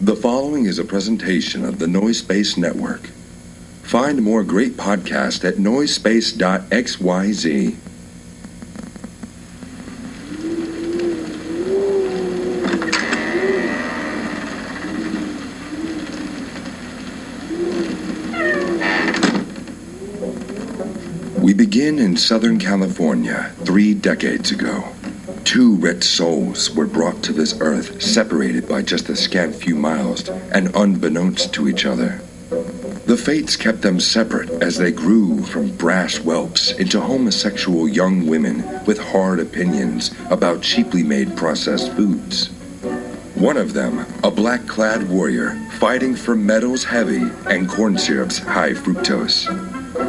The following is a presentation of the Noise Space Network. Find more great podcasts at noisespace.xyz. We begin in Southern California 3 decades ago. 2 red souls were brought to this earth, separated by just a scant few miles and unbeknownst to each other. The fates kept them separate as they grew from brash whelps into homosexual young women with hard opinions about cheaply made processed foods. One of them, a black-clad warrior, fighting for metals heavy and corn syrups high fructose.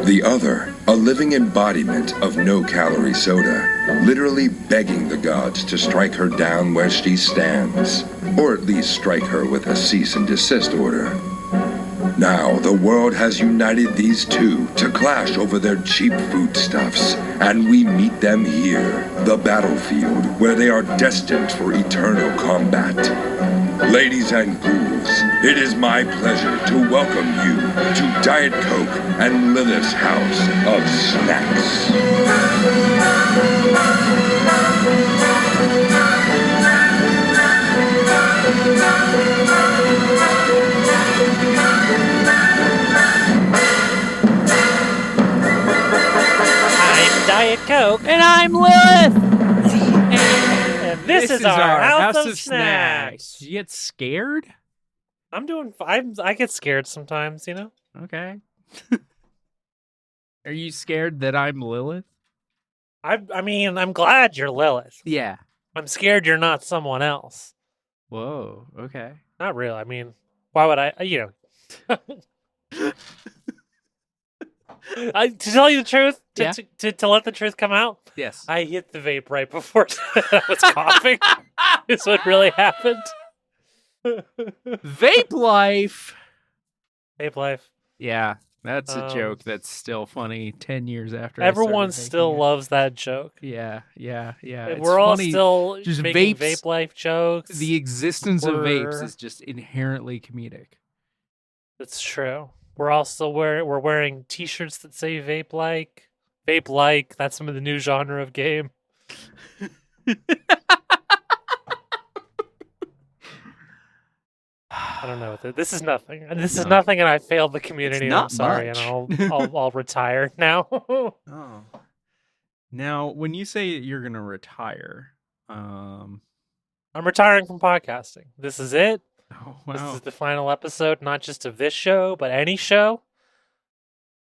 The other, a living embodiment of no-calorie soda, literally begging the gods to strike her down where she stands, or at least strike her with a cease and desist order. Now, the world has united these two to clash over their cheap foodstuffs, and we meet them here, the battlefield, where they are destined for eternal combat. Ladies and ghouls, it is my pleasure to welcome you to Diet Coke and Lilith's House of Snacks. I'm Diet Coke. And I'm Lilith. And this is our House of Snacks. Did you get scared? I'm doing fine. I get scared sometimes, you know? Okay. Are you scared that I'm Lilith? I mean, I'm glad you're Lilith. Yeah. I'm scared you're not someone else. Whoa, okay. Not really. I mean, why would I, to tell you the truth, to let the truth come out, Yes. I hit the vape right before I was coughing. Is what really happened. Vape life. Vape life. Yeah, that's a joke that's still funny 10 years after. Everyone still loves that joke. Yeah. It's We're all funny. still Just making vapes, vape life jokes. The existence of vapes is just inherently comedic. That's true. We're also we're wearing T-shirts that say vape like. Vape like. That's some of the new genre of game. I don't know. This is nothing. This is nothing, and I failed the community. It's not I'm sorry, much. and I'll retire now. Oh. Now, when you say you're gonna retire, I'm retiring from podcasting. This is it. oh wow. This is the final episode, not just of this show, but any show.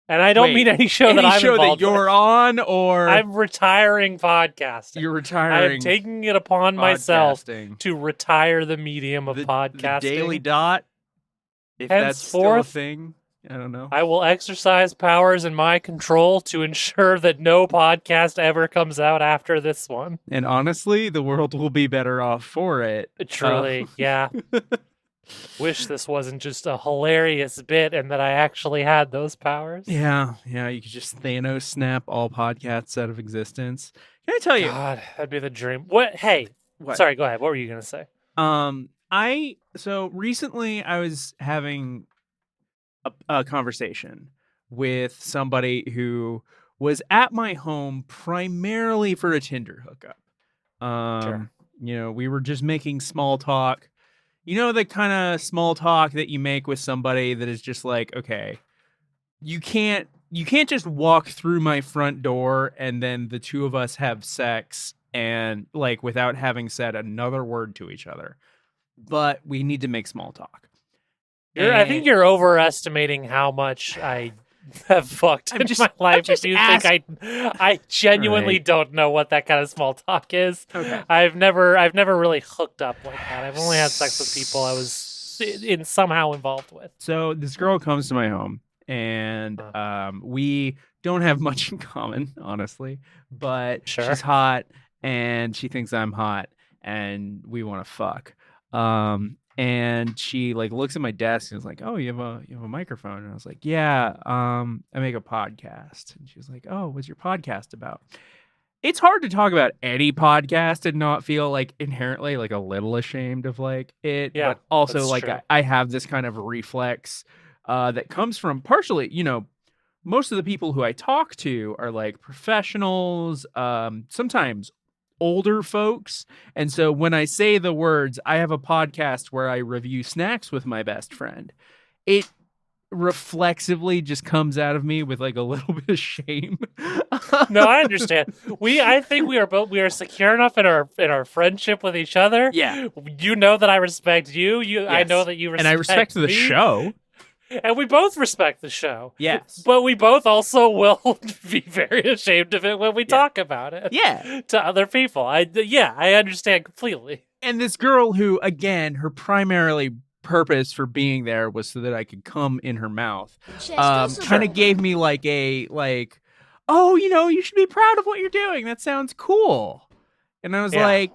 And I don't mean any show that I'm show involved that you're with. on, or I'm retiring podcasting. you're retiring. I'm taking it upon myself to retire the medium of podcasting. The Daily Dot, if that's still a Henceforth, thing. I don't know. I will exercise powers in my control to ensure that no podcast ever comes out after this one. And honestly, the world will be better off for it. Truly, yeah. Wish this wasn't just a hilarious bit and that I actually had those powers. Yeah. You could just Thanos snap all podcasts out of existence. Can I tell you? God, that'd be the dream. What? Hey, What? Sorry, go ahead. What were you gonna say? So recently I was having a conversation with somebody who was at my home primarily for a Tinder hookup. Sure. We were just making small talk. You know, the kind of small talk that you make with somebody that is just like, okay, you can't just walk through my front door and then the two of us have sex and like without having said another word to each other. But we need to make small talk. I think you're overestimating how much I have fucked in my life. If you think I genuinely don't know what that kind of small talk is. Okay. I've never really hooked up like that. I've only had sex with people I was somehow involved with. So this girl comes to my home, and we don't have much in common, honestly. But Sure. She's hot, and she thinks I'm hot, and we want to fuck. And she like looks at my desk and is like, "Oh, you have a microphone?" And I was like, "Yeah, I make a podcast." And she was like, "Oh, what's your podcast about?" it's hard to talk about any podcast and not feel like inherently like a little ashamed of like it. Yeah, but also that's like true. I have this kind of reflex that comes from partially, most of the people who I talk to are like professionals, sometimes older folks. And so when I say the words, I have a podcast where I review snacks with my best friend, it reflexively just comes out of me with like a little bit of shame. No, I understand. I think we are secure enough in our friendship with each other. Yeah. You know that I respect you. Yes. I know that you respect and I respect me. the show. And we both respect the show. Yes. But we both also will be very ashamed of it when we talk about it. Yeah. To other people. I understand completely. And this girl who, again, her primarily purpose for being there was so that I could come in her mouth, kind of gave me like oh, you should be proud of what you're doing. That sounds cool. And I was like,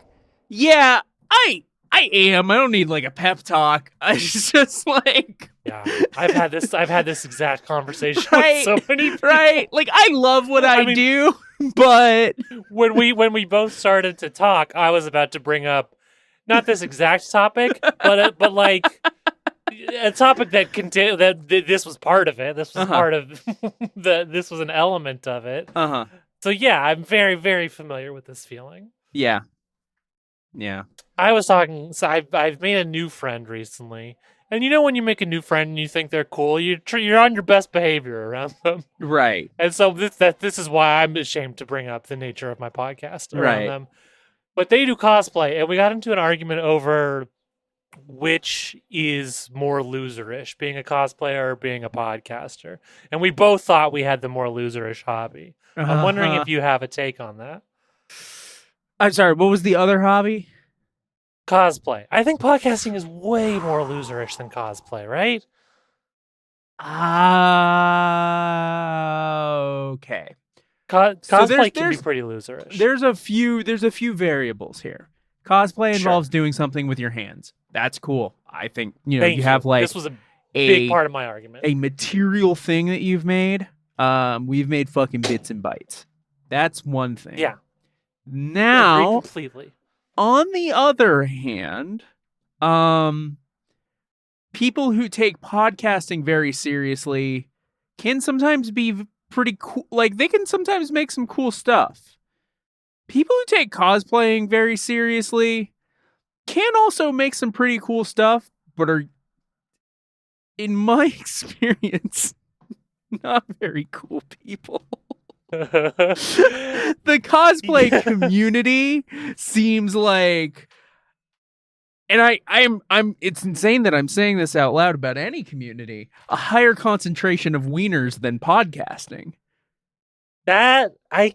yeah, I am. I don't need like a pep talk. I just like... Yeah, I've had this exact conversation with so many people. Right? Like, I love what I do, but when we both started to talk, I was about to bring up not this exact topic, but like a topic that this was part of it. This was part of this was an element of it. So yeah, I'm very, very familiar with this feeling. Yeah. I was talking. So I've made a new friend recently. And when you make a new friend and you think they're cool, you're on your best behavior around them. Right. And so this is why I'm ashamed to bring up the nature of my podcast around them. But they do cosplay, and we got into an argument over which is more loserish, being a cosplayer or being a podcaster. And we both thought we had the more loserish hobby. I'm wondering if you have a take on that. I'm sorry, what was the other hobby? Cosplay. I think podcasting is way more loserish than cosplay, right? Okay. Cosplay can be pretty loserish. There's a few variables here. Cosplay involves doing something with your hands. That's cool. I think you have like this was a big part of my argument. A material thing that you've made. We've made fucking bits and bytes. That's one thing. Yeah. Now, completely. On the other hand, people who take podcasting very seriously can sometimes be pretty cool. Like, they can sometimes make some cool stuff. People who take cosplaying very seriously can also make some pretty cool stuff, but are, in my experience, not very cool people. The cosplay community seems like, and I'm it's insane that I'm saying this out loud about any community, a higher concentration of wieners than podcasting. That I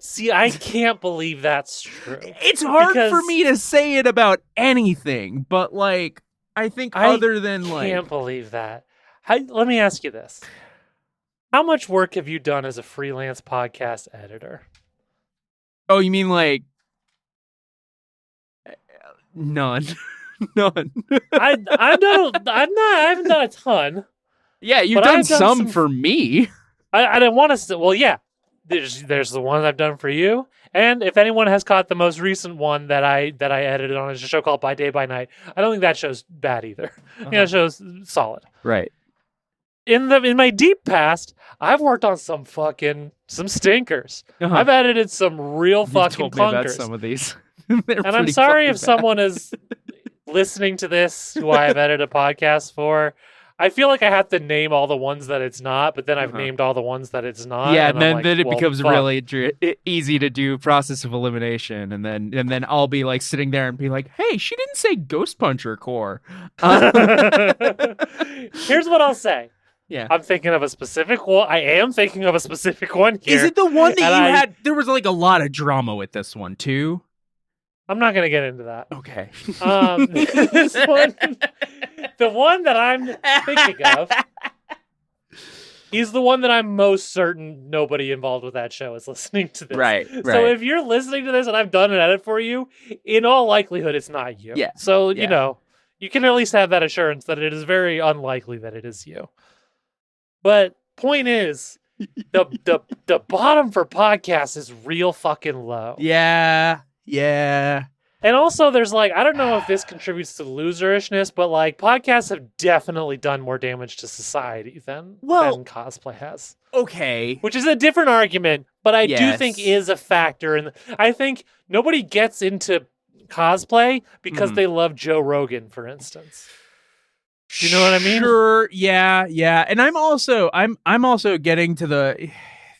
can't believe that's true. It's hard for me to say it about anything, but like I think other than like, I can't believe that. Let me ask you this. How much work have you done as a freelance podcast editor? Oh, you mean like none? None. I haven't done a ton. Yeah, you've done some for me. I didn't want to. Well, yeah. There's the one I've done for you, and if anyone has caught the most recent one that I edited on, it's a show called By Day by Night. I don't think that show's bad either. That show's solid. Right. In my deep past, I've worked on some stinkers. I've edited some real fucking clunkers. About some of these. And I'm sorry if someone is listening to this who I have edited a podcast for. I feel like I have to name all the ones that it's not, but then I've named all the ones that it's not. Yeah, and then it becomes really easy to do process of elimination, and then I'll be like sitting there and be like, "Hey, she didn't say Ghost Puncher Core." Here's what I'll say. Yeah, I'm thinking of a specific one. I am thinking of a specific one here. Is it the one that you had? There was like a lot of drama with this one too. I'm not going to get into that. Okay. This one, the one that I'm thinking of, is the one that I'm most certain nobody involved with that show is listening to this. Right. So if you're listening to this and I've done an edit for you, in all likelihood, it's not you. Yeah. So, you can at least have that assurance that it is very unlikely that it is you. But point is, the bottom for podcasts is real fucking low. Yeah. And also, there's like, I don't know if this contributes to loserishness, but like podcasts have definitely done more damage to society than cosplay has. Okay. Which is a different argument, but I do think is a factor. And I think nobody gets into cosplay because they love Joe Rogan, for instance. Do you know what I mean? Sure. Yeah. And I'm also getting to the.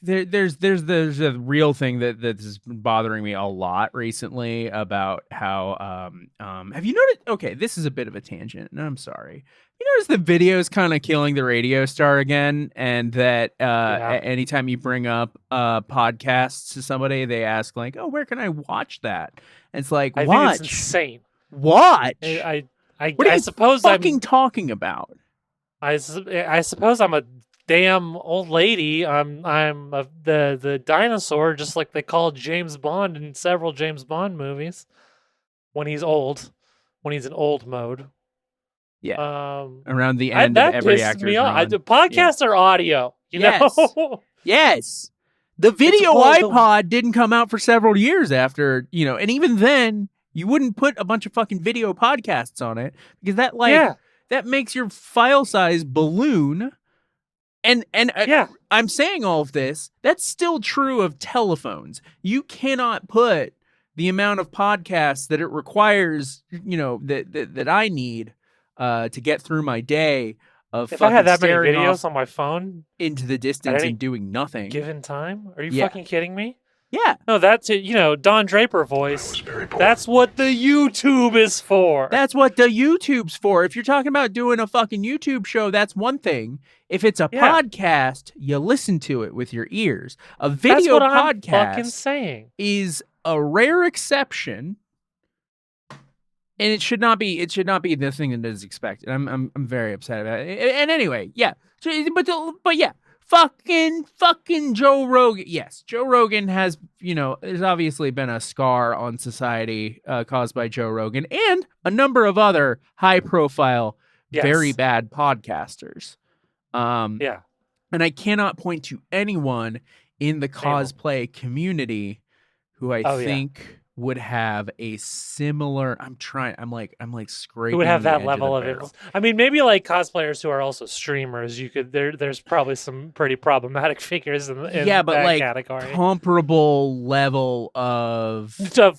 There's a real thing that's been bothering me a lot recently about how have you noticed? Okay, this is a bit of a tangent, and I'm sorry. You notice the video's kind of killing the radio star again, and that anytime you bring up podcasts to somebody, they ask like, "Oh, where can I watch that?" And it's like, I think it's insane. Watch. I suppose I'm talking about. I suppose I'm a damn old lady. I'm the dinosaur, just like they call James Bond in several James Bond movies. When he's old, when he's in old mode. Yeah. Around the end of every actor's run. Podcasts are audio. You know. Yes. The video iPod didn't come out for several years after, and even then, you wouldn't put a bunch of fucking video podcasts on it because that makes your file size balloon. And I'm saying all of this, that's still true of telephones. You cannot put the amount of podcasts that it requires, that I need to get through my day of if I had that many videos on my phone into the distance and doing nothing. Given time? Are you fucking kidding me? Yeah. No, that's it. Don Draper voice. That's what the YouTube is for. That's what the YouTube's for. If you're talking about doing a fucking YouTube show, that's one thing. If it's a podcast, you listen to it with your ears. A video podcast I'm fucking saying. Is a rare exception, and it should not be the thing that is expected. I'm very upset about it. And anyway, yeah. But yeah. Fucking Joe Rogan. Yes, Joe Rogan has, there's obviously been a scar on society caused by Joe Rogan and a number of other high-profile, very bad podcasters. And I cannot point to anyone in the cosplay community who I think would have a similar. I'm scraping. Who would have that level of influence? I mean, maybe like cosplayers who are also streamers. You could there's probably some pretty problematic figures in that category. Comparable level of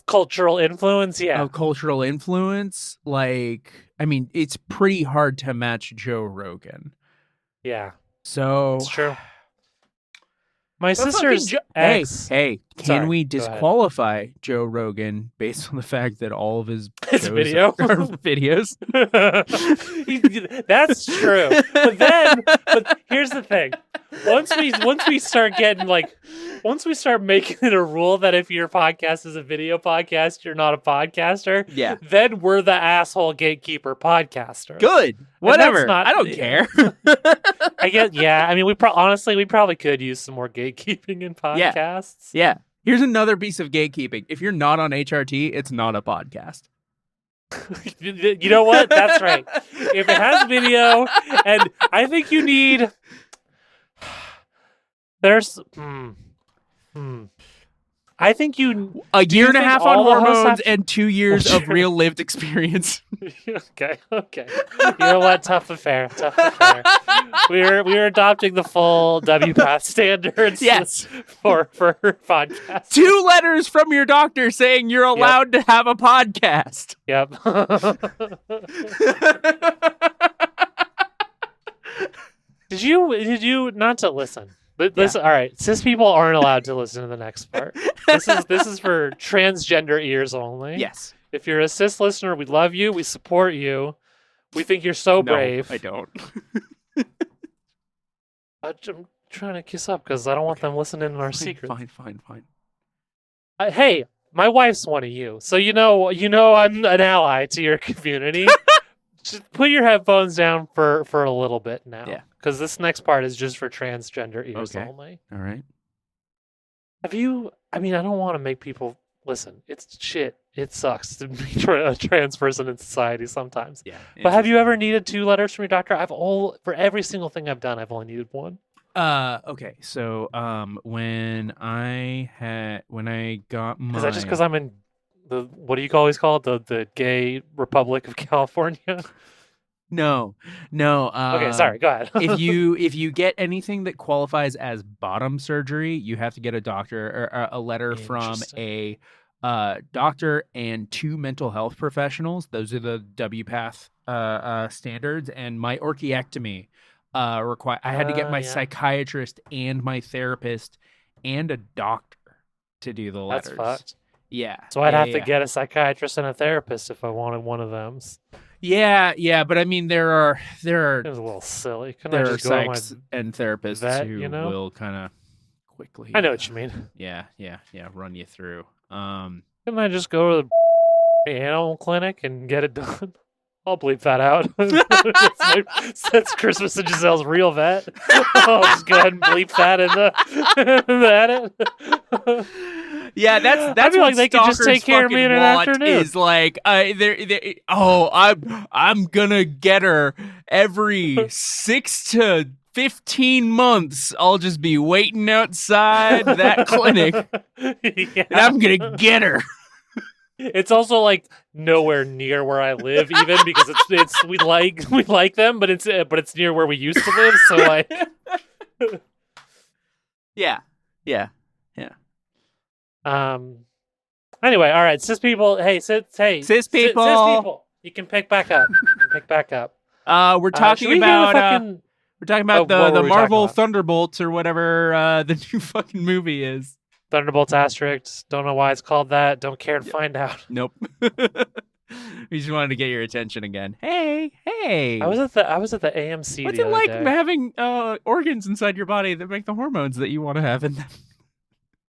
cultural influence. Yeah, of cultural influence. Like, I mean, it's pretty hard to match Joe Rogan. Yeah, so it's true. My sister's ex. Hey, can we disqualify Joe Rogan based on the fact that all of his video are videos? That's true. But here's the thing. Once we start making it a rule that if your podcast is a video podcast, you're not a podcaster. Yeah. Then we're the asshole gatekeeper podcaster. Good. Whatever. I don't care. I guess. Yeah. I mean, we probably could use some more gatekeeping in podcasts. Yeah. Here's another piece of gatekeeping. If you're not on HRT, it's not a podcast. You know what? That's right. If it has video, and I think you need. There's. I think you a year and a half on hormones and 2 years of real lived experience. Okay. You know what? Tough affair. We're adopting the full WPATH standards. Yes, for podcasts. 2 letters from your doctor saying you're allowed to have a podcast. Yep. Did you not to listen? Listen, all right. Cis people aren't allowed to listen to the next part. This is for transgender ears only. Yes. If you're a cis listener, we love you. We support you. We think you're so brave. No, I don't. I'm trying to kiss up because I don't want them listening to our secrets. Fine. Hey, my wife's one of you, so you know I'm an ally to your community. Just put your headphones down for a little bit now. Yeah. Because this next part is just for transgender ears only. All right. I don't want to make people listen. It's shit. It sucks to be a trans person in society sometimes. Yeah. But have you ever needed 2 letters from your doctor? For every single thing I've done, I've only needed 1. Okay. So, when I got my... Is that just because I'm in the, what do you always call it? The gay Republic of California? No. Okay, sorry, go ahead. if you get anything that qualifies as bottom surgery, you have to get a doctor or a letter from a doctor and 2 mental health professionals. Those are the WPATH standards. And my orchiectomy I had to get my psychiatrist and my therapist and a doctor to do the letters. That's fucked. Yeah. So I'd have to get a psychiatrist and a therapist if I wanted one of them. Yeah, but I mean, there are. It was a little silly. There are psychs and therapists who will kind of quickly. I know what you mean. Yeah, run you through. Couldn't I just go to the animal clinic and get it done? I'll bleep that out. That's Christmas and Giselle's real vet. I'll just go ahead and bleep that in the edit. Yeah, that's I feel like they could just take care of me in an afternoon. Is like, I'm gonna get her every 6 to 15 months. I'll just be waiting outside that clinic, and I'm gonna get her. It's also like nowhere near where I live, even because it's we like them, but it's near where we used to live. So like, yeah. Anyway, all right, cis people. Hey, cis people. Cis people. You can pick back up. We're talking about the Marvel Thunderbolts or whatever the new fucking movie is. Thunderbolts asterisk. Don't know why it's called that. Don't care to find out. Nope. We just wanted to get your attention again. Hey. I was at the AMC. What's it like having organs inside your body that make the hormones that you want to have in them?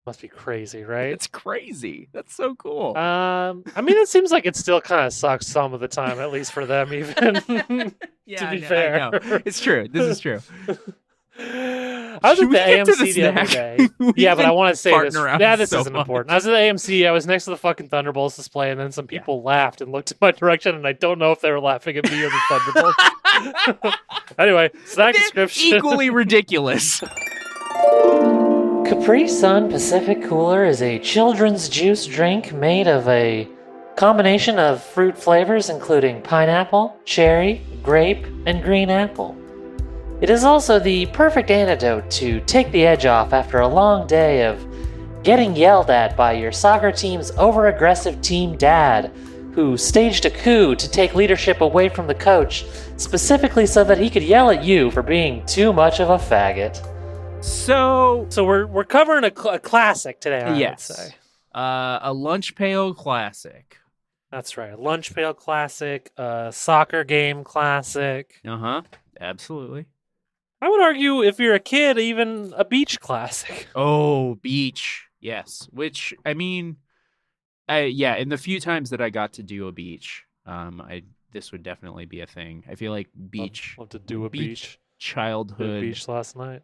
Must be crazy, right? It's crazy. That's so cool. I mean, it seems like it still kind of sucks some of the time, at least for them, even. Yeah, to be fair. I know. It's true. This is true. I was at the AMC the other day. Yeah, but I want to say this. Yeah, this isn't important. I was at the AMC. I was next to the fucking Thunderbolts display, and then some people laughed and looked in my direction, and I don't know if they were laughing at me or the Thunderbolts. Anyway, snack description. Equally ridiculous. Capri Sun Pacific Cooler is a children's juice drink made of a combination of fruit flavors including pineapple, cherry, grape, and green apple. It is also the perfect antidote to take the edge off after a long day of getting yelled at by your soccer team's over-aggressive team dad, who staged a coup to take leadership away from the coach, specifically so that he could yell at you for being too much of a faggot. So we're covering a classic today, I would say. A lunch pail classic. That's right. A lunch pail classic, a soccer game classic. Absolutely. I would argue, if you're a kid, even a beach classic. Oh, beach. Yes. Which, I mean, in the few times that I got to do a beach, this would definitely be a thing. I feel like beach. Love to do a beach. Childhood. Did a beach last night.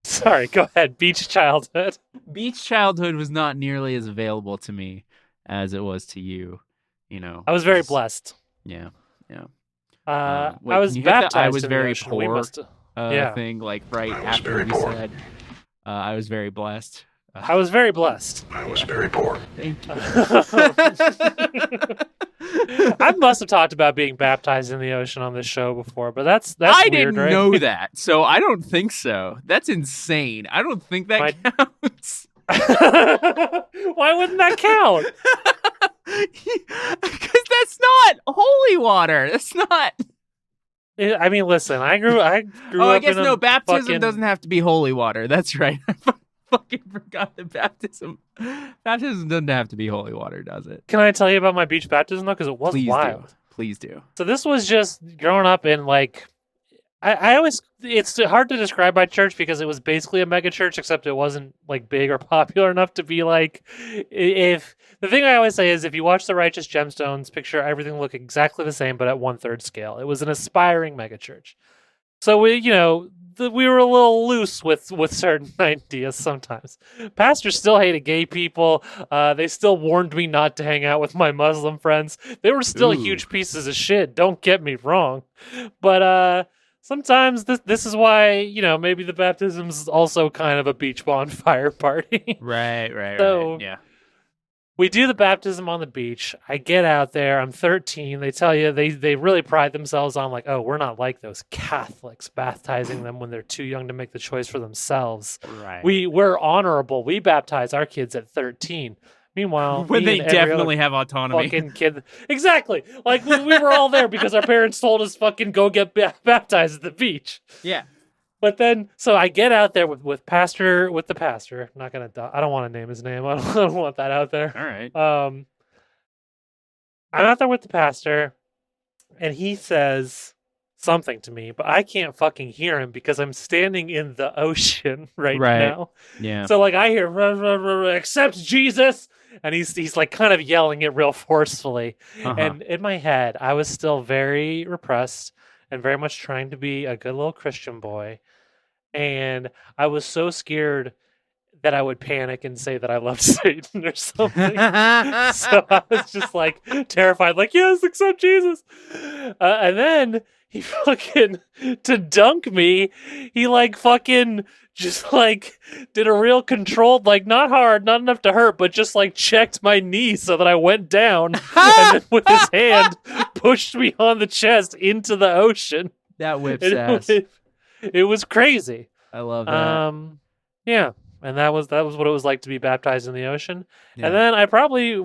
Sorry, go ahead. Beach childhood. Beach childhood was not nearly as available to me as it was to you. You know, I was very blessed. Yeah. I was baptized. I was very poor. Thing like right after we said. I was very blessed. I was very blessed. I was very poor. Thank you. I must have talked about being baptized in the ocean on this show before, but that's I weird, didn't right? know that, so I don't think so. That's insane. I don't think that counts. Why wouldn't that count? Because that's not holy water. That's not. I mean, listen. I grew up. I guess no. Baptism fucking... doesn't have to be holy water. That's right. I fucking forgot that baptism doesn't have to be holy water, does it? Can I tell you about my beach baptism though? Because it was wild. Please do. So this was just growing up in like. I always, it's hard to describe my church because it was basically a mega church, except it wasn't like big or popular enough to be like, if the thing I always say is if you watch The Righteous Gemstones, picture everything look exactly the same, but at 1/3 scale. It was an aspiring mega church. So we were a little loose with certain ideas sometimes. Pastors still hated gay people. They still warned me not to hang out with my Muslim friends. They were still huge pieces of shit. Don't get me wrong. But sometimes this is why, maybe the baptism's also kind of a beach bonfire party. Right. So Yeah. we do the baptism on the beach. I get out there. I'm 13. They tell you they really pride themselves on like, oh, we're not like those Catholics baptizing them when they're too young to make the choice for themselves. Right. We're honorable. We baptize our kids at 13. Meanwhile, when they definitely have autonomy. Fucking kid. Exactly. Like we were all there because our parents told us fucking go get baptized at the beach. Yeah. But then, so I get out there with the pastor. I'm not gonna. I don't want to name his name. I don't want that out there. All right. I'm out there with the pastor, and he says something to me, but I can't fucking hear him because I'm standing in the ocean right now. Yeah. So like I hear accept Jesus, and he's like kind of yelling it real forcefully. And in my head, I was still very repressed and very much trying to be a good little Christian boy. And I was so scared that I would panic and say that I loved Satan or something. So I was just like terrified, like, yes, accept Jesus. And then he fucking, to dunk me, he like fucking just like did a real controlled, like not hard, not enough to hurt, but just like checked my knee so that I went down. And then with his hand pushed me on the chest into the ocean. That whips ass. It was crazy. I love that. Yeah. And that was what it was like to be baptized in the ocean. Yeah. And then I probably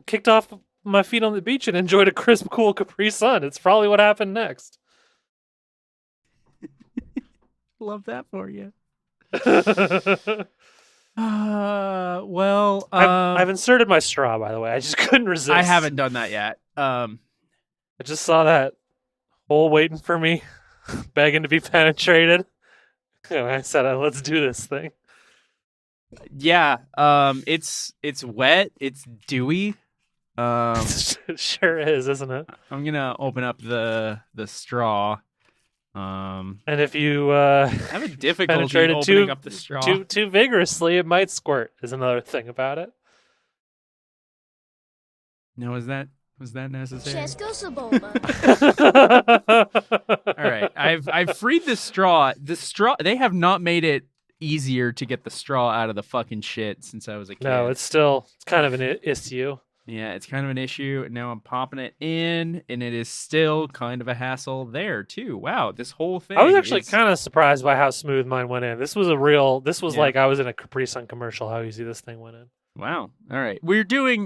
kicked off my feet on the beach and enjoyed a crisp, cool Capri Sun. It's probably what happened next. Love that for you. Well, I've inserted my straw, by the way. I just couldn't resist. I haven't done that yet. I just saw that hole waiting for me, begging to be penetrated. And I said, let's do this thing. Yeah, it's wet, it's dewy. It sure is, isn't it? I'm gonna open up the straw. And if you I have a difficulty opening up the straw too vigorously, it might squirt. Is another thing about it. No, was that necessary? All right, I've freed the straw. The straw, they have not made it easier to get the straw out of the fucking shit since I was a kid. No, it's kind of an issue. Yeah, it's kind of an issue. And now I'm popping it in, and it is still kind of a hassle there too. Wow, this whole thing. I was actually kind of surprised by how smooth mine went in. This was like I was in a Capri Sun commercial. How easy this thing went in. Wow. All right. Obviously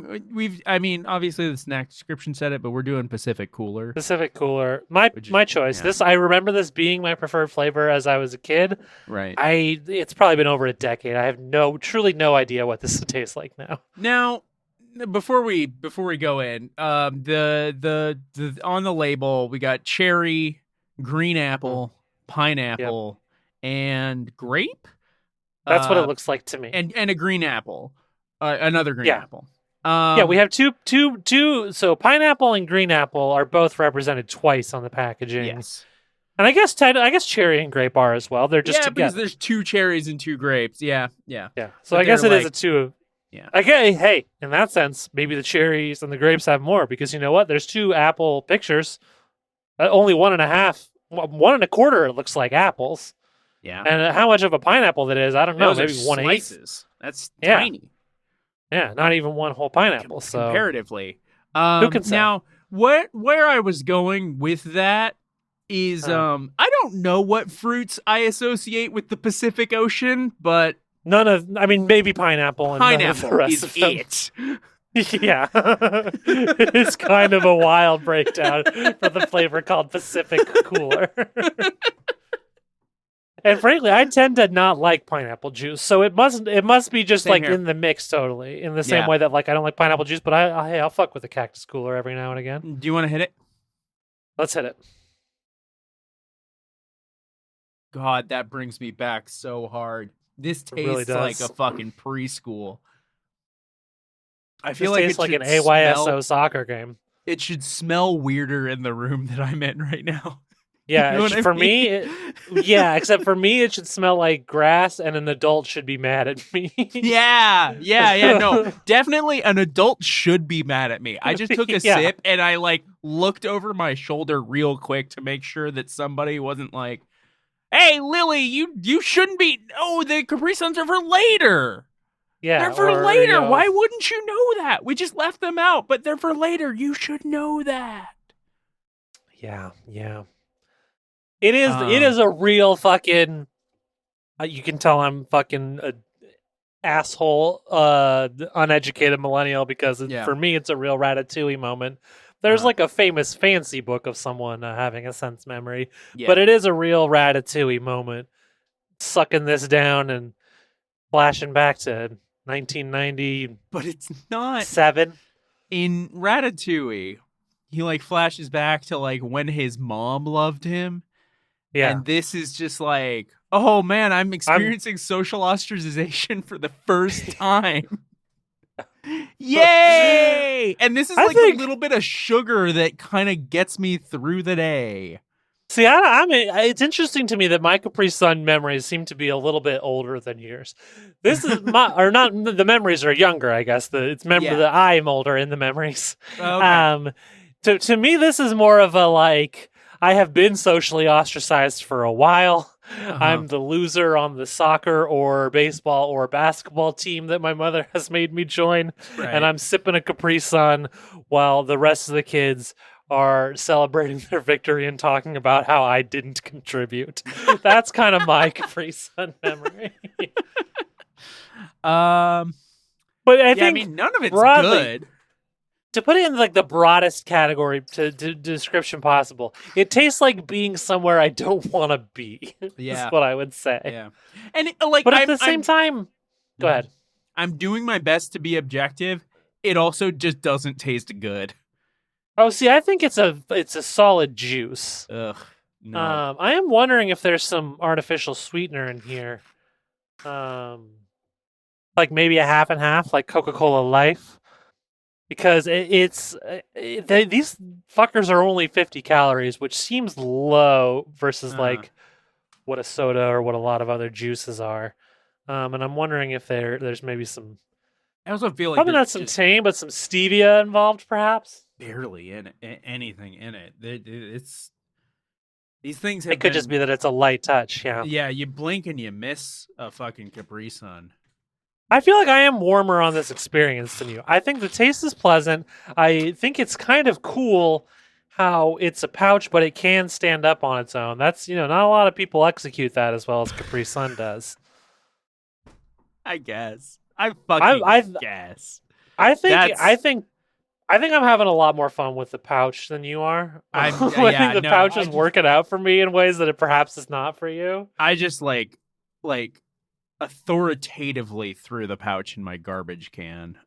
the snack description said it, but we're doing Pacific Cooler. Pacific Cooler. My choice. Yeah. I remember this being my preferred flavor as I was a kid. Right. It's probably been over a decade. I have truly no idea what this tastes like now. Now, before we go in, the on the label we got cherry, green apple, pineapple, and grape. That's what it looks like to me. And a green apple. Another green apple. We have two. So pineapple and green apple are both represented twice on the packaging. Yes. And I guess cherry and grape are as well. They're just together. Because there's 2 cherries and 2 grapes. Yeah. So I guess it is a 2. Yeah. Okay. Hey, in that sense, maybe the cherries and the grapes have more because you know what? There's 2 apple pictures. Only 1.5, 1.25. It looks like apples. Yeah. And how much of a pineapple that is, I don't know. Maybe 1/8. Slices. That's tiny. Yeah, not even one whole pineapple. So comparatively, who can say? Now, where I was going with that is, I don't know what fruits I associate with the Pacific Ocean, but maybe pineapple. And pineapple the rest is of them. it. Yeah, it's kind of a wild breakdown for the flavor called Pacific Cooler. And frankly, I tend to not like pineapple juice, so it must be just Same here. in the mix totally, in the same way that like I don't like pineapple juice, but I'll fuck with a cactus cooler every now and again. Do you want to hit it? Let's hit it. God, that brings me back so hard. This tastes really like a fucking preschool. I This feel like tastes it like an should AYSO smell, soccer game. It should smell weirder in the room that I'm in right now. Yeah, You know what I for mean? me, yeah, except for me, it should smell like grass, and an adult should be mad at me. Yeah. No, definitely an adult should be mad at me. I just took a Yeah. sip and I like looked over my shoulder real quick to make sure that somebody wasn't like, "Hey, Lily, you shouldn't be. Oh, the Capri Suns are for later. Yeah, They're for or, later. you know, Why wouldn't you know that? We just left them out, but they're for later. You should know that." Yeah. It is a real fucking. You can tell I'm fucking a asshole, uneducated millennial because for me it's a real Ratatouille moment. There's like a famous fancy book of someone having a sense memory, but it is a real Ratatouille moment. Sucking this down and flashing back to 1990, but it's not 7 in Ratatouille. He like flashes back to like when his mom loved him. Yeah. And this is just like, oh man, I'm experiencing social ostracization for the first time. Yay! And this is like a little bit of sugar that kind of gets me through the day. See, it's interesting to me that my Capri Sun memories seem to be a little bit older than yours. This is the memories are younger, I guess. That I'm older in the memories. Okay. To me, this is more of a like, I have been socially ostracized for a while. I'm the loser on the soccer or baseball or basketball team that my mother has made me join. Right. And I'm sipping a Capri Sun while the rest of the kids are celebrating their victory and talking about how I didn't contribute. That's kind of my Capri Sun memory. But I think none of it's broadly, good. To put it in like the broadest category to description possible, it tastes like being somewhere I don't want to be. Yeah, that's what I would say. Yeah, and like, but at the same time, go ahead. I'm doing my best to be objective. It also just doesn't taste good. Oh, see, I think it's a solid juice. Ugh. No. I am wondering if there's some artificial sweetener in here. Like maybe a half and half, like Coca-Cola Life. Because these fuckers are only 50 calories, which seems low versus like what a soda or what a lot of other juices are. And I'm wondering if there's maybe some. I also feel like probably not some tame, but some stevia involved, perhaps. Barely anything in it. It's these things. It could just be that it's a light touch. Yeah. Yeah, you blink and you miss a fucking Capri Sun. I feel like I am warmer on this experience than you. I think the taste is pleasant. I think it's kind of cool how it's a pouch, but it can stand up on its own. That's, not a lot of people execute that as well as Capri Sun does. I guess. I guess. I think I'm having a lot more fun with the pouch than you are. I think the pouch is working out for me in ways that it perhaps is not for you. I just like authoritatively threw the pouch in my garbage can.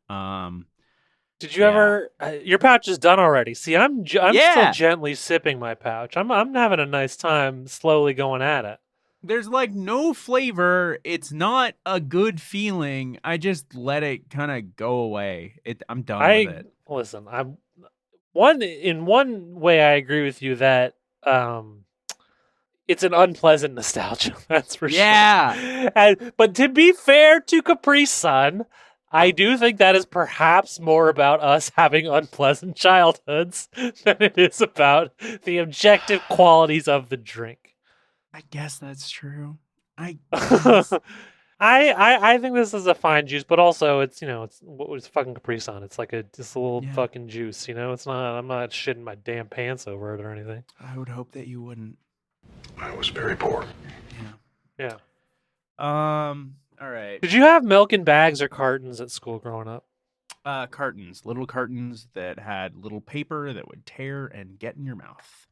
Did you ever? Your pouch is done already. See, I'm still gently sipping my pouch. I'm having a nice time, slowly going at it. There's like no flavor. It's not a good feeling. I just let it kind of go away. I'm done with it. Listen, in one way I agree with you that it's an unpleasant nostalgia. That's for sure. But to be fair to Capri Sun, I do think that is perhaps more about us having unpleasant childhoods than it is about the objective qualities of the drink. I guess that's true. I think this is a fine juice, but also it's it's fucking Capri Sun. It's like just a little fucking juice. It's not. I'm not shitting my damn pants over it or anything. I would hope that you wouldn't. I was very poor. Yeah. All right. Did you have milk in bags or cartons at school growing up? Cartons. Little cartons that had little paper that would tear and get in your mouth.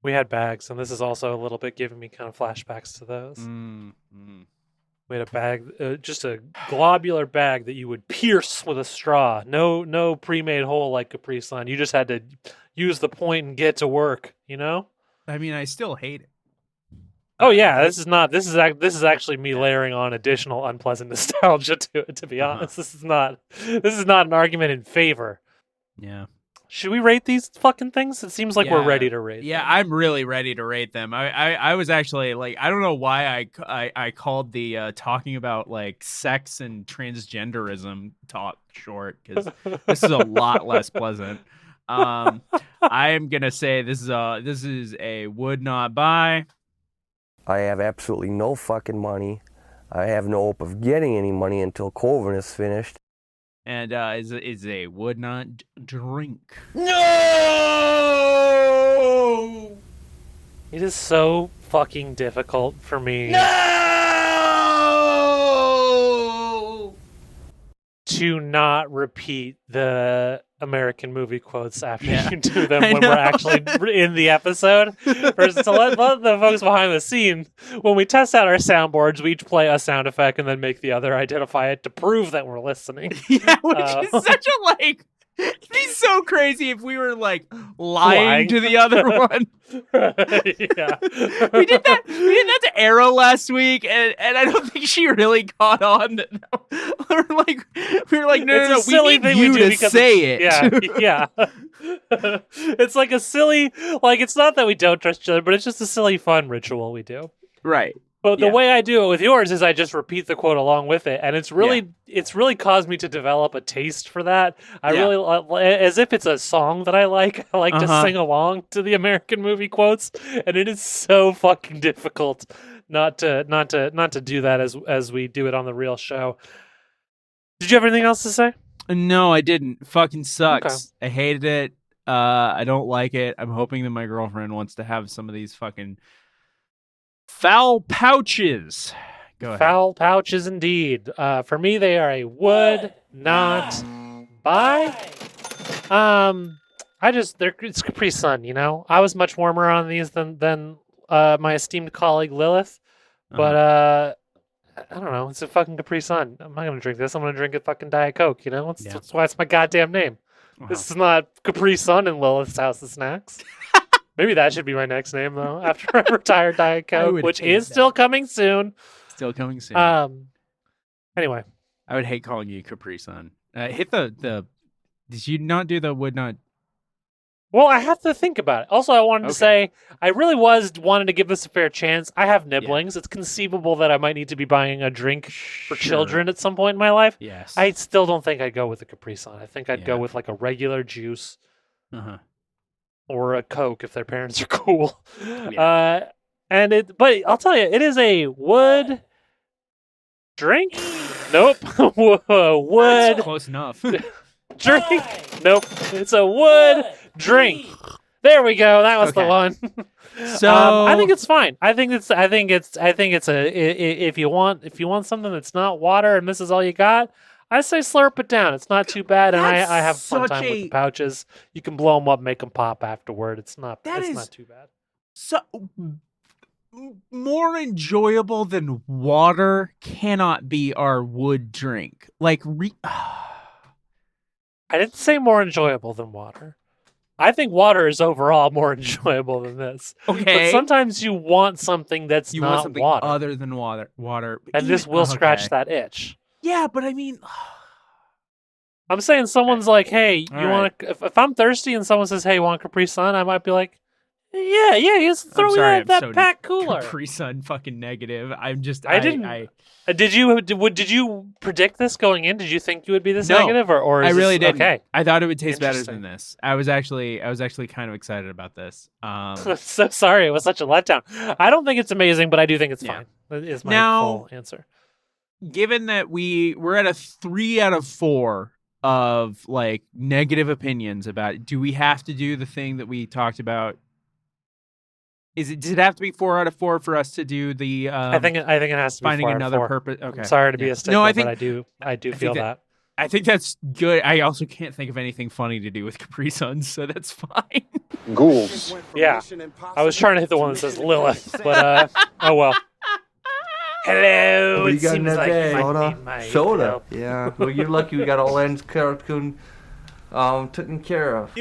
We had bags, and this is also a little bit giving me kind of flashbacks to those. We had a bag, just a globular bag that you would pierce with a straw. No pre-made hole like Capri Sun. You just had to use the point and get to work. I mean, I still hate it. Oh yeah, this is actually me layering on additional unpleasant nostalgia to it. To be honest, this is not an argument in favor. Yeah. Should we rate these fucking things? It seems like we're ready to rate. Yeah, them. I'm really ready to rate them. I was actually like, I don't know why I called the talking about like sex and transgenderism talk short, because this is a lot less pleasant. I am gonna say this is a would not buy. I have absolutely no fucking money. I have no hope of getting any money until Coven is finished. And is a would not drink. No! It is so fucking difficult for me to not repeat the American movie quotes after you do them when we're actually in the episode. Versus to let the folks behind the scene, when we test out our soundboards, we each play a sound effect and then make the other identify it to prove that we're listening. Yeah, which is such a like. It'd be so crazy if we were like lying to the other one. Yeah, we did that to Arrow last week, and I don't think she really caught on. That we were like, no, we need you to say it. Yeah. It's like a silly, like it's not that we don't trust each other, but it's just a silly, fun ritual we do. Right. But the way I do it with yours is I just repeat the quote along with it, and it's really caused me to develop a taste for that. I really, as if it's a song that I like to sing along to the American movie quotes, and it is so fucking difficult not to do that as we do it on the real show. Did you have anything else to say? No, I didn't. Fucking sucks. Okay. I hated it. I don't like it. I'm hoping that my girlfriend wants to have some of these fucking foul pouches. Go ahead. Foul pouches indeed. For me, they are a would not buy. It's Capri Sun, you know? I was much warmer on these than my esteemed colleague Lilith. But I don't know. It's a fucking Capri Sun. I'm not going to drink this. I'm going to drink a fucking Diet Coke, you know? That's why it's my goddamn name. This is not Capri Sun in Lilith's House of Snacks. Maybe that should be my next name, though, after I retire Diet Coke, which is still coming soon. Still coming soon. Anyway. I would hate calling you Capri Sun. Hit the... Did you not do the would not... Well, I have to think about it. Also, I wanted to say, I really wanted to give this a fair chance. I have nibblings. Yeah. It's conceivable that I might need to be buying a drink for children at some point in my life. Yes. I still don't think I'd go with a Capri Sun. I think I'd go with like a regular juice. Or a Coke if their parents are cool. Yeah. But I'll tell you, it is a would drink. Nope. Would. That's close enough. Drink. Nope. It's a would drink. There we go. That was the one. So I think it's fine. I think it's if you want something that's not water and this is all you got, I say slurp it down. It's not too bad, and I have fun time with the pouches. You can blow them up, make them pop afterward. It's not too bad. So more enjoyable than water cannot be our wood drink. Like I didn't say more enjoyable than water. I think water is overall more enjoyable than this. Okay. But sometimes you want something that's you not want something water. other than water. And this will scratch that itch. Yeah, but I mean, I'm saying someone's like, "Hey, you want to?" If I'm thirsty and someone says, "Hey, you want Capri Sun?" I might be like, "Yeah, just throw me that pack cooler." Capri Sun, fucking negative. I'm just. I didn't. Did you predict this going in? Did you think you would be this negative, or I really didn't. Okay, I thought it would taste better than this. I was actually kind of excited about this. I'm so sorry, it was such a letdown. I don't think it's amazing, but I do think it's fine. That is my full answer. Given that we're at a 3 out of 4 of like negative opinions about it, do we have to do the thing that we talked about? Does it have to be 4 out of 4 for us to do the? I think it has to be finding 4 another out of 4. purpose. Okay. I'm sorry to be a stickler, I do feel that. I think that's good. I also can't think of anything funny to do with Capri Suns, so that's fine. Ghouls. Yeah, I was trying to hit the one that says Lilith, but oh well. Hello. What do you got in that bag? My Soda. Yeah. Well, you're lucky we got all ends cartoon taken care of.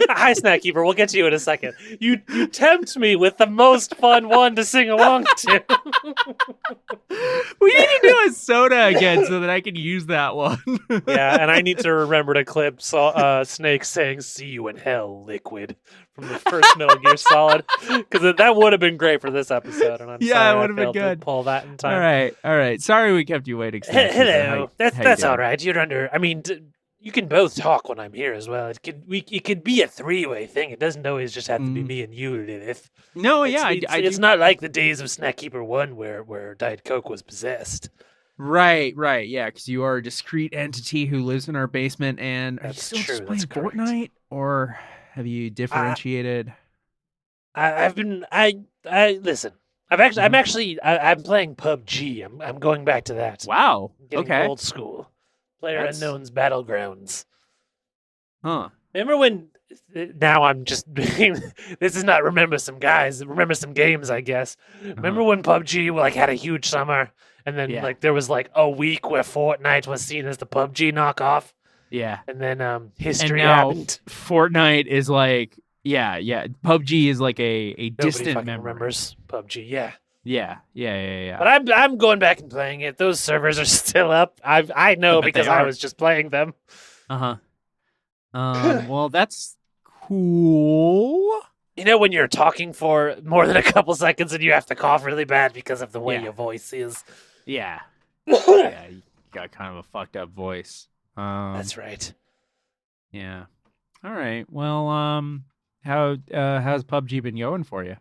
Hi, Snack Keeper. We'll get to you in a second. You tempt me with the most fun one to sing along to. We need to do a soda again so that I can use that one. Yeah, and I need to remember to clip Snake saying "See you in hell, liquid" from the first Metal Gear Solid, because that would have been great for this episode. And I'm sorry it would have been good. To pull that in time. All right. Sorry we kept you waiting. Hello. That's all right. You're under. I mean. You can both talk when I'm here as well. It could be a three-way thing. It doesn't always just have to be me and you, Lilith. No, it's not like the days of Snack Keeper 1 where Diet Coke was possessed. Right, yeah, because you are a discrete entity who lives in our basement. And are you still true, just playing correct. Fortnite, or have you differentiated? Listen. I'm playing PUBG. I'm going back to that. Wow. Getting old school. PlayerUnknown's Battlegrounds. Huh. Remember when... Now I'm just being... This is not Remember Some Games, I guess. Remember when PUBG had a huge summer, and then there was a week where Fortnite was seen as the PUBG knockoff? Yeah. And then history and now happened. Fortnite is PUBG is a distant Nobody memory. remembers PUBG, yeah. Yeah. But I'm going back and playing it. Those servers are still up. I know because I was just playing them. Well, that's cool. You know when you're talking for more than a couple seconds and you have to cough really bad because of the way your voice is. Yeah. Yeah, you got kind of a fucked up voice. That's right. Yeah. All right. Well, how's PUBG been going for you?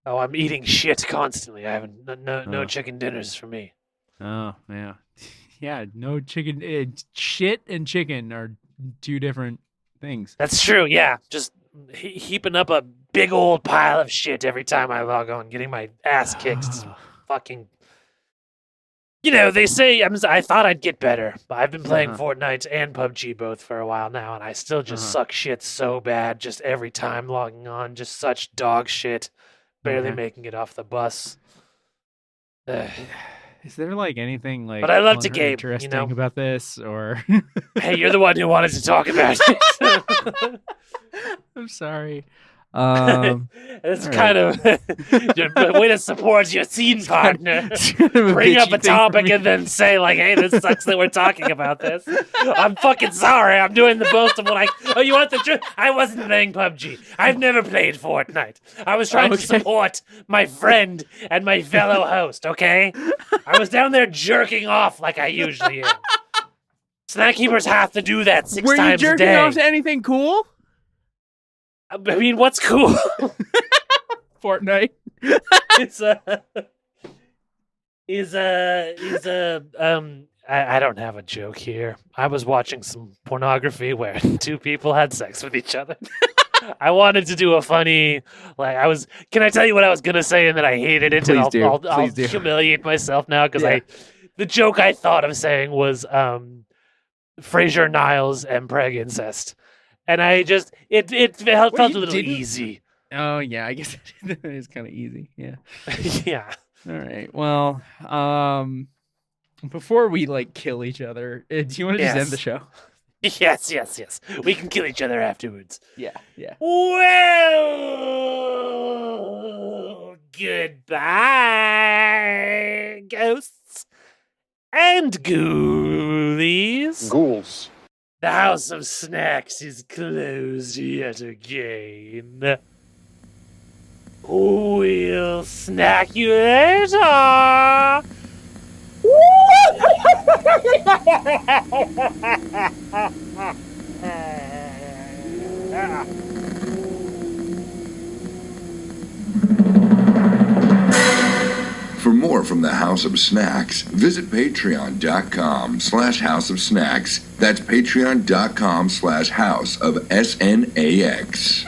Oh, I'm eating shit constantly. I haven't no chicken dinners for me. Oh, yeah. Yeah, no chicken. Shit and chicken are two different things. That's true, yeah. Just heaping up a big old pile of shit every time I log on, getting my ass kicked. Fucking... they say I thought I'd get better, but I've been playing Fortnite and PUBG both for a while now, and I still just suck shit so bad just every time logging on. Just such dog shit. Barely making it off the bus. Is there anything But I love to game, interesting about this, or? Hey, you're the one who wanted to talk about it. I'm sorry. It's kind of a way to support your scene partner. Bring up a topic and then say hey, this sucks that we're talking about this. I'm fucking sorry. I'm doing the most of what Oh, you want the truth? I wasn't playing PUBG. I've never played Fortnite. I was trying to support my friend and my fellow host, okay? I was down there jerking off like I usually am. Snack Keepers have to do that 6 times a day. Were you jerking off to anything cool? I mean, what's cool? Fortnite. I don't have a joke here. I was watching some pornography where 2 people had sex with each other. I wanted to do a funny, can I tell you what I was going to say and then I hated it? Please and I'll humiliate myself now because the joke I thought of saying was Frasier, Niles, and Preg incest. And I just, it felt a little easy. Oh, yeah, I guess it is kind of easy, yeah. Yeah. All right, well, before we, kill each other, do you want to just end the show? Yes. We can kill each other afterwards. Yeah. Well, goodbye, ghosts and ghoulies. Ghouls. The House of Snacks is closed yet again. We'll snack you later. For more from the House of Snacks, visit patreon.com/House of Snacks. That's patreon.com/House of SNAX.